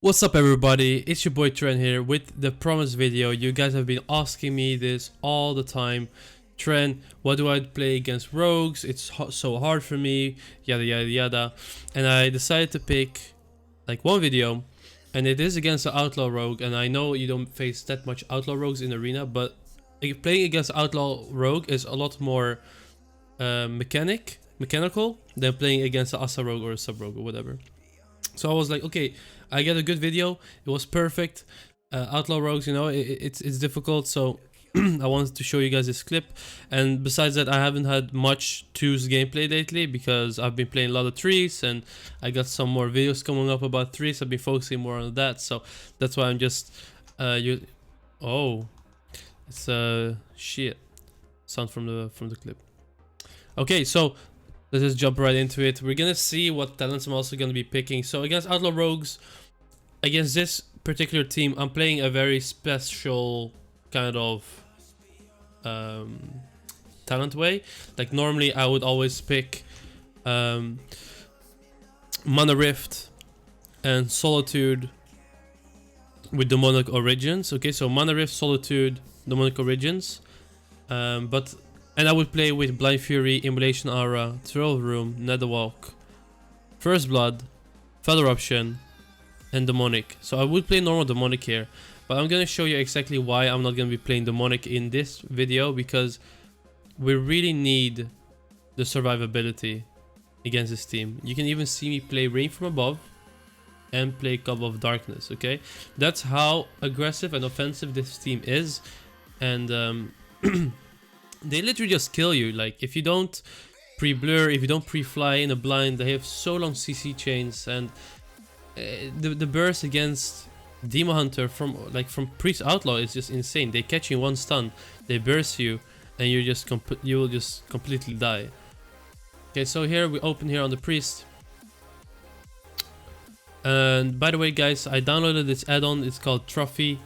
What's up everybody, it's your boy Tren here with the promised video. You guys have been asking me this all the time. Tren, what do I play against rogues? It's so hard for me, yada yada yada. And I decided to pick like one video, and it is against the outlaw rogue. And I know you don't face that much outlaw rogues in arena, but playing against outlaw rogue is a lot more mechanical than playing against the Asa rogue or a sub rogue or whatever. So I was like, okay, I get a good video. It was perfect. Outlaw rogues, you know, it's difficult. So I wanted to show you guys this clip. And besides that, I haven't had much twos gameplay lately because I've been playing a lot of threes, and I got some more videos coming up about threes. I've been focusing more on that. So that's why I'm just it's shit sound from the clip. Okay, so let's just jump right into it. We're gonna see what talents I'm also gonna be picking. So against outlaw rogues, against this particular team, I'm playing a very special kind of talent way. Like normally I would always pick Mana Rift and Solitude with Demonic Origins. Okay, so Mana Rift, Solitude, Demonic Origins. And I would play with Blind Fury, Immolation Aura, Thrill Room, Netherwalk, First Blood, Feather Option, and Demonic. So I would play normal Demonic here, but I'm gonna show you exactly why I'm not gonna be playing Demonic in this video, because we really need the survivability against this team. You can even see me play Rain from Above and play Cup of Darkness, okay? That's how aggressive and offensive this team is, and they literally just kill you. Like if you don't pre-blur, if you don't pre-fly in a blind, they have so long CC chains, and the burst against Demon Hunter from Priest Outlaw is just insane. They catch you in one stun, they burst you, and you will just completely die. Okay, so here we open here on the Priest. And by the way guys, I downloaded this add-on. It's called Trophy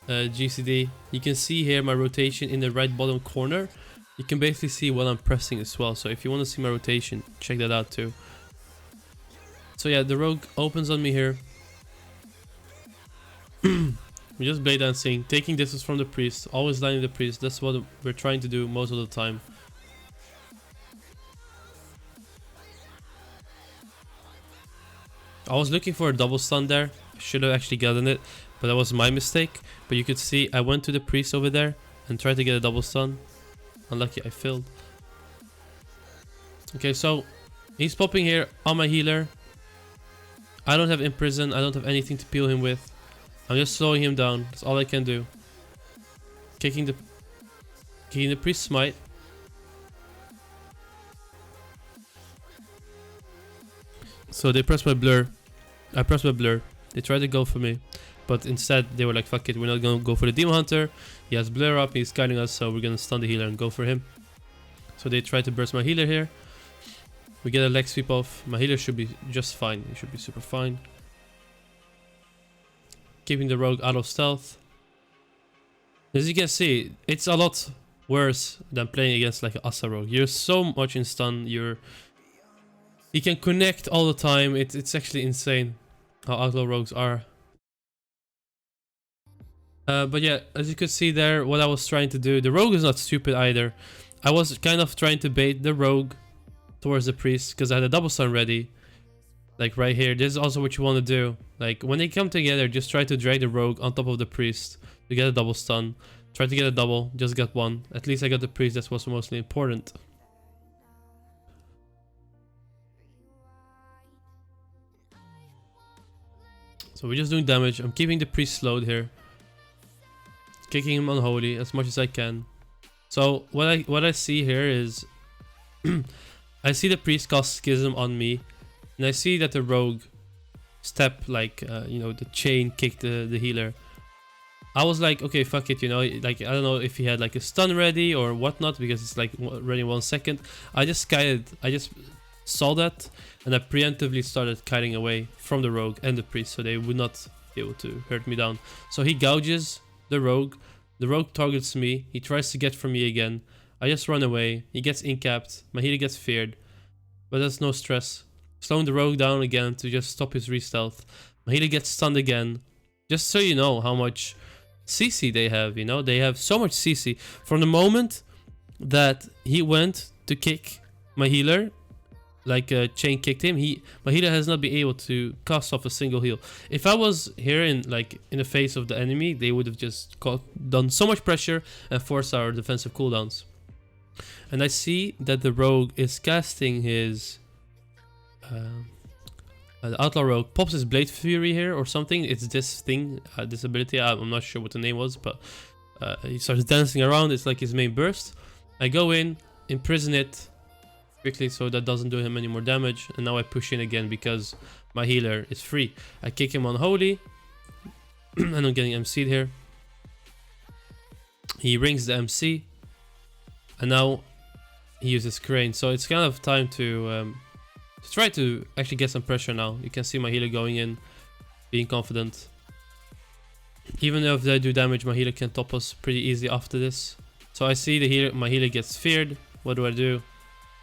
GCD. You can see here my rotation in the right bottom corner. You can basically see what I'm pressing as well. So if you want to see my rotation, check that out too. So yeah, the rogue opens on me here. We're just blade dancing, taking distance from the priest, always lining the priest. That's what we're trying to do most of the time. I was looking for a double stun there. I should have actually gotten it, but that was my mistake. But you could see I went to the priest over there and tried to get a double stun. Unlucky, I failed. Okay, so he's popping here on my healer. I don't have Imprison. I don't have anything to peel him with. I'm just slowing him down. That's all I can do. Kicking the priest smite. So they press my blur. I press my blur. They tried to go for me, but instead they were like, fuck it, we're not gonna go for the Demon Hunter. He has blur up, he's guiding us, so we're gonna stun the healer and go for him. So they try to burst my healer here. We get a leg sweep off. My healer should be just fine. He should be super fine. Keeping the rogue out of stealth. As you can see, it's a lot worse than playing against like an Asa rogue. You're so much in stun. You can connect all the time. It's actually insane how outlaw rogues are. But yeah, as you could see there, what I was trying to do, the rogue is not stupid either. I was kind of trying to bait the rogue towards the priest because I had a double stun ready. Like right here, this is also what you want to do. Like when they come together, just try to drag the rogue on top of the priest to get a double stun. Try to get a double, just got one. At least I got the priest, that's what's mostly important. So we're just doing damage. I'm keeping the priest slowed here. Kicking him unholy as much as I can. So what I see here is I see the priest cast Schism on me, and I see that the rogue step you know, the chain kicked the healer. I was like, okay, fuck it, you know, like I don't know if he had like a stun ready or whatnot, because it's like ready 1 second. I just saw that, and I preemptively started kiting away from the rogue and the priest, so they would not be able to hurt me down. So he gouges the rogue targets me, he tries to get from me again. I just run away, he gets incapped, my healer gets feared, but that's no stress. Slowing the rogue down again to just stop his re-stealth. My healer gets stunned again. Just so you know how much CC they have, you know? They have so much CC. From the moment that he went to kick my healer, like Chain kicked him, my healer has not been able to cast off a single heal. If I was here in the face of the enemy, they would have just done so much pressure and forced our defensive cooldowns. And I see that the rogue is casting his the Outlaw Rogue pops his Blade Fury here or something. It's this thing, this ability. I'm not sure what the name was, but he starts dancing around. It's like his main burst. I go in, imprison it quickly so that doesn't do him any more damage. And now I push in again because my healer is free. I kick him on Holy. And I'm getting MC'd here. He rings the MC. And now he uses Crane. So it's kind of time to try to actually get some pressure now. You can see my healer going in, being confident. Even though if they do damage, my healer can top us pretty easy after this. So I see my healer gets feared. What do?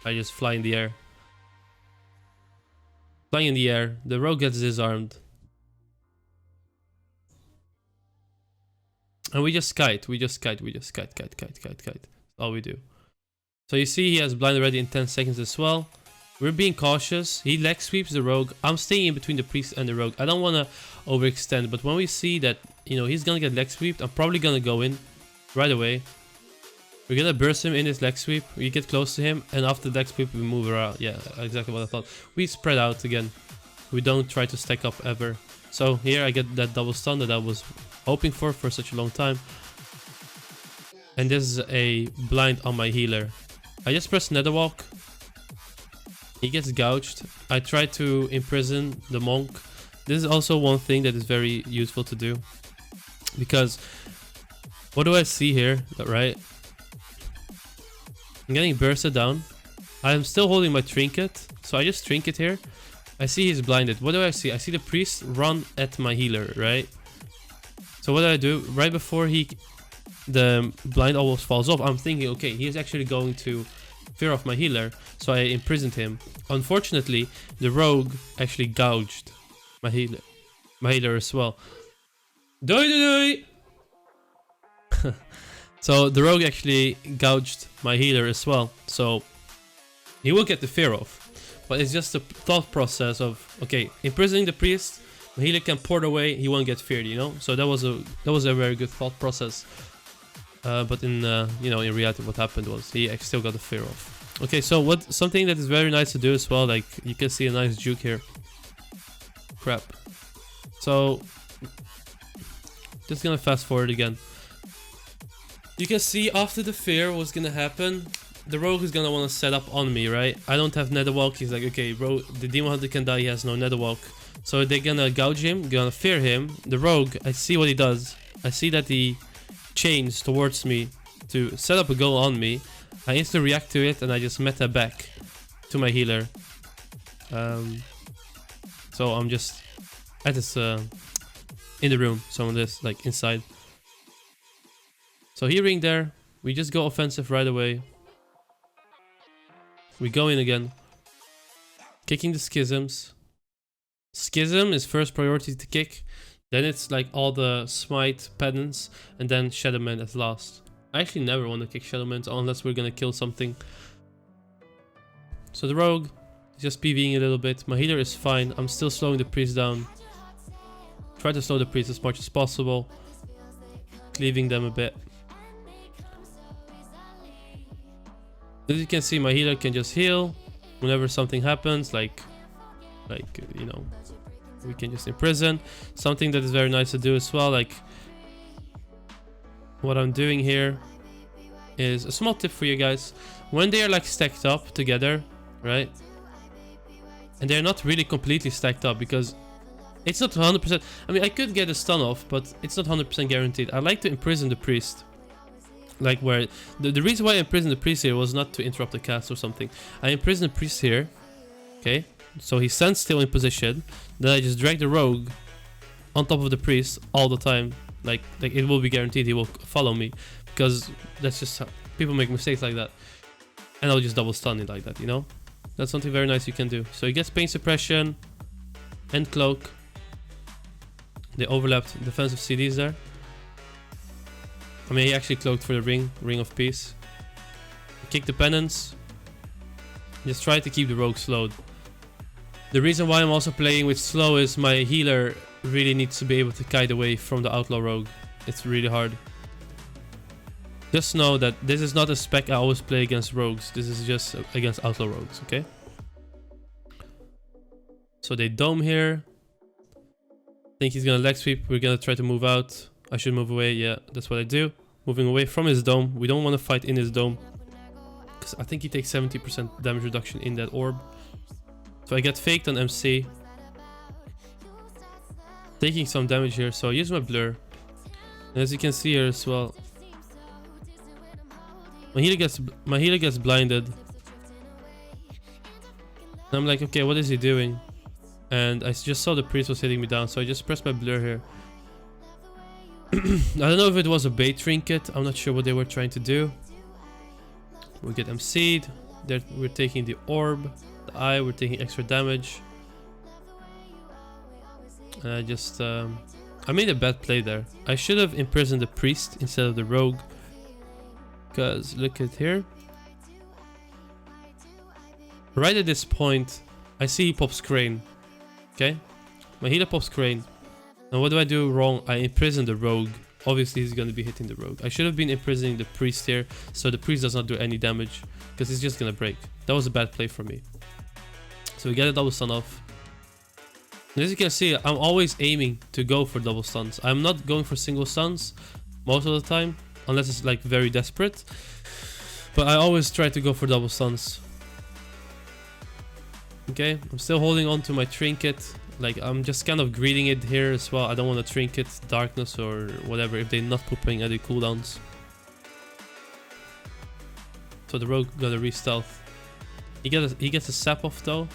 I just fly in the air. Flying in the air, the rogue gets disarmed. And we just kite. That's all we do. So you see he has blind already in 10 seconds as well. We're being cautious. He leg sweeps the rogue. I'm staying in between the priest and the rogue. I don't want to overextend, but when we see that, you know, he's gonna get leg sweeped, I'm probably gonna go in right away. We're gonna burst him in his leg sweep. We get close to him, and after the leg sweep, we move around. Yeah, exactly what I thought. We spread out again. We don't try to stack up ever. So here I get that double stun that I was hoping for such a long time. And this is a blind on my healer. I just press Netherwalk. He gets gouged. I try to imprison the monk. This is also one thing that is very useful to do. Because what do I see here, right? I'm getting bursted down. I'm still holding my trinket. So I just trinket here. I see he's blinded. What do I see? I see the priest run at my healer, right? So what do? Right before the blind almost falls off, I'm thinking, okay, he's actually going to fear off my healer, so I imprisoned him. Unfortunately, the rogue actually gouged my healer as well. So the rogue actually gouged my healer as well, so he will get the fear off. But it's just a thought process of, okay, imprisoning the priest, my healer can port away, he won't get feared, you know. So that was a very good thought process. But in in reality, what happened was he still got the fear off. Okay, so something that is very nice to do as well, like you can see a nice juke here. Crap. So just gonna fast forward again. You can see after the fear was gonna happen, the rogue is gonna want to set up on me, right? I don't have Netherwalk. He's like, okay, bro, the demon hunter can die. He has no Netherwalk. So they're gonna gouge him, gonna fear him. The rogue, I see what he does. I see that he chains towards me to set up a goal on me. I instantly react to it and I just meta back to my healer. So I'm just at this in the room, so I'm this like inside. So he ring there, we just go offensive right away. We go in again, kicking the schisms. Schism is first priority to kick. Then it's like all the smite pedants, and then Shadowman at last. I actually never want to kick Shadowman unless we're gonna kill something. So the rogue is just PvEing a little bit. My healer is fine. I'm still slowing the priest down. Try to slow the priest as much as possible, cleaving them a bit. As you can see, my healer can just heal whenever something happens, like you know, we can just imprison. Something that is very nice to do as well, like what I'm doing here is a small tip for you guys. When they are like stacked up together, right, and they're not really completely stacked up, because it's not 100%. I mean, I could get a stun off, but it's not 100% guaranteed. I like to imprison the priest. Like where the reason why I imprisoned the priest here was not to interrupt the cast or something. I imprisoned the priest here, okay, so he stands still in position. Then I just drag the rogue on top of the priest all the time. Like it will be guaranteed he will follow me, because that's just how people make mistakes like that. And I'll just double stun it like that, you know. That's something very nice you can do. So he gets pain suppression and cloak. They overlapped defensive CDs there. I mean, he actually cloaked for the Ring of Peace. Kick the penance. Just try to keep the rogue slowed. The reason why I'm also playing with slow is my healer really needs to be able to kite away from the outlaw rogue. It's really hard. Just know that this is not a spec I always play against rogues. This is just against outlaw rogues, okay? So they dome here. Think he's gonna leg sweep. We're gonna try to move out. I should move away. Yeah, that's what I do. Moving away from his dome. We don't want to fight in his dome, because I think he takes 70% damage reduction in that orb. So I get faked on MC. Taking some damage here, so I use my blur. And as you can see here as well, my healer gets blinded. And I'm like, okay, what is he doing? And I just saw the priest was hitting me down, so I just pressed my blur here. I don't know if it was a bait trinket. I'm not sure what they were trying to do. We get MC'd. We're taking the orb, the eye. We're taking extra damage. And I just I made a bad play there. I should have imprisoned the priest instead of the rogue. Because look at here. Right at this point, I see he pops Crane. Okay? My healer pops Crane. And what do I do wrong? I imprison the rogue. Obviously, he's going to be hitting the rogue. I should have been imprisoning the priest here, so the priest does not do any damage, because he's just going to break. That was a bad play for me. So we get a double stun off. And as you can see, I'm always aiming to go for double stuns. I'm not going for single stuns most of the time, unless it's like very desperate. But I always try to go for double stuns. Okay, I'm still holding on to my trinket. Like, I'm just kind of greeting it here as well. I don't want to trinket darkness or whatever if they're not pooping at the cooldowns. So the rogue got a re-stealth. He gets a sap off though.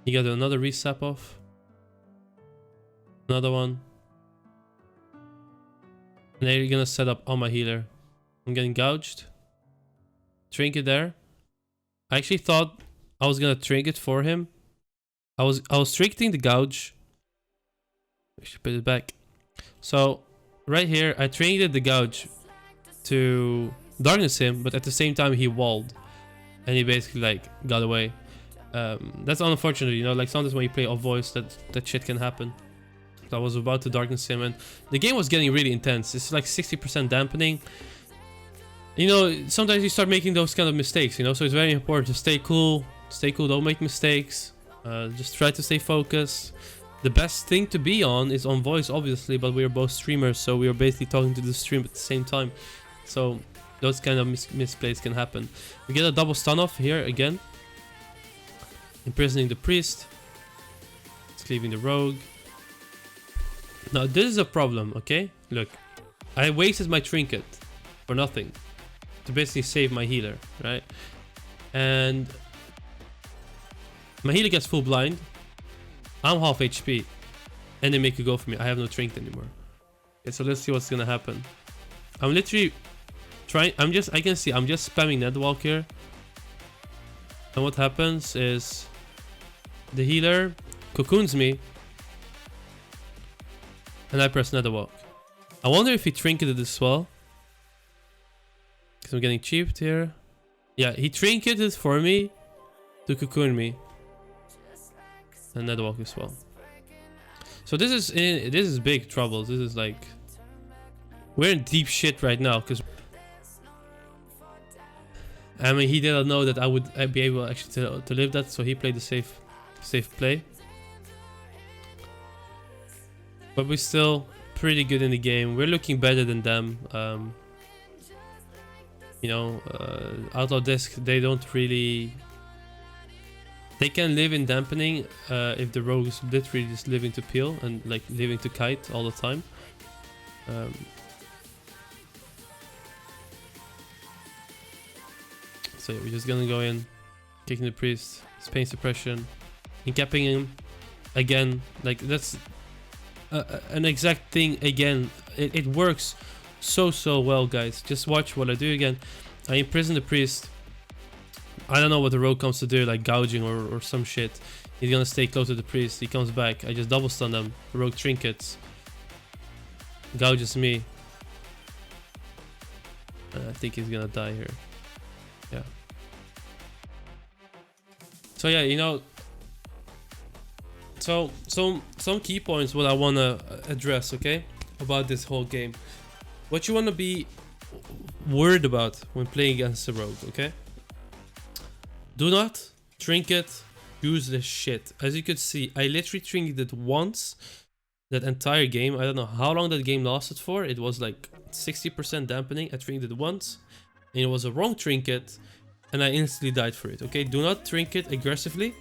He got another re-sap off. Another one. And they're gonna set up on my healer. I'm getting gouged. Trinket there. I actually thought I was gonna trinket for him. I was trinketing the gouge. I should put it back. So right here, I trinketed the gouge to darkness him, but at the same time he walled, and he basically like got away. That's unfortunate, you know. Like sometimes when you play off voice, that shit can happen. So I was about to darkness him, and the game was getting really intense. It's like 60% dampening. You know, sometimes you start making those kind of mistakes, you know, so it's very important to stay cool, don't make mistakes, just try to stay focused. The best thing to be on is on voice, obviously, but we are both streamers, so we are basically talking to the stream at the same time. So those kind of misplays can happen. We get a double stun off here again. Imprisoning the priest. It's cleaving the rogue. Now this is a problem, okay? Look, I wasted my trinket for nothing to basically save my healer, right? And my healer gets full blind. I'm half HP, and they make a go for me. I have no trinket anymore. Okay, so let's see what's gonna happen. I'm literally trying. I can see I'm just spamming Netwalk here, and what happens is the healer cocoons me, and I press Netherwalk. I wonder if he trinketed as well. Because I'm getting cheaped here. Yeah, he trinketed for me to cocoon me. And Netherwalk as well. So this is big trouble. This is like, we're in deep shit right now, because I mean, he didn't know that I would be able actually to live that, so he played the safe play. But we're still pretty good in the game. We're looking better than them. You know, Outlaw Disc, they don't really... They can live in dampening if the rogue is literally just living to peel and like living to kite all the time. So yeah, we're just gonna go in, kicking the priest, pain suppression, and capping him again. Like that's an exact thing again. It works so well, guys. Just watch what I do again. I imprison the priest. I don't know what the rogue comes to do, like gouging or some shit. He's gonna stay close to the priest. He comes back. I just double stun them. The rogue trinkets. Gouges me. I think he's gonna die here. Yeah. So yeah, you know. So some key points what I wanna address, okay, about this whole game. What you wanna be worried about when playing against a rogue, okay? Do not trinket. Use this shit. As you could see, I literally trinketed once that entire game. I don't know how long that game lasted for. It was like 60% dampening. I trinketed once and it was a wrong trinket and I instantly died for it. Okay, do not trinket aggressively.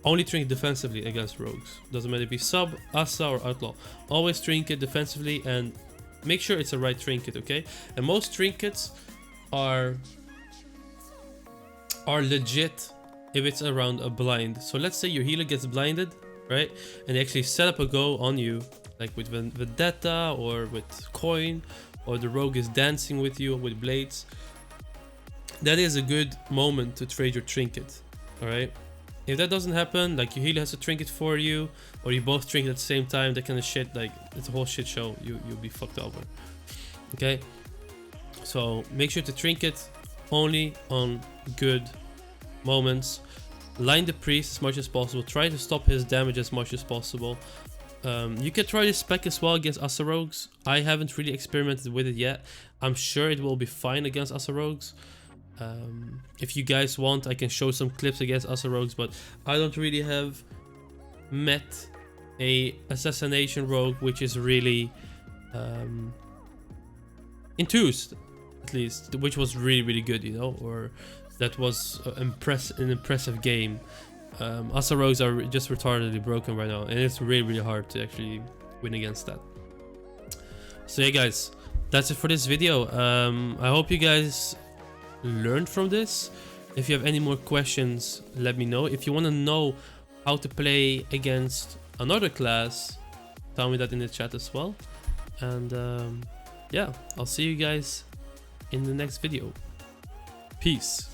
Only trinket defensively against rogues. Doesn't matter if you sub, Asa or outlaw. Always trinket defensively and make sure it's a right trinket, okay? And most trinkets are legit if it's around a blind. So let's say your healer gets blinded, right? And they actually set up a go on you, like with Vendetta or with Coin, or the rogue is dancing with you with blades. That is a good moment to trade your trinket, alright? If that doesn't happen, like your healer has a trinket for you, or you both trinket at the same time, that kind of shit, like it's a whole shit show. You'll be fucked over. Okay? So make sure to trinket only on good moments. Line the priest as much as possible. Try to stop his damage as much as possible. You can try this spec as well against Asa rogues. I haven't really experimented with it yet. I'm sure it will be fine against Asa rogues. If you guys want, I can show some clips against Asa rogues, but I don't really have met a assassination rogue which is really enthused, at least, which was really good, you know, or that was an impressive game. Asa rogues are just retardedly broken right now, and it's really hard to actually win against that. So yeah, guys, that's it for this video. I hope you guys learned from this. If you have any more questions, let me know. If you want to know how to play against another class, tell me that in the chat as well. And yeah, I'll see you guys in the next video. Peace.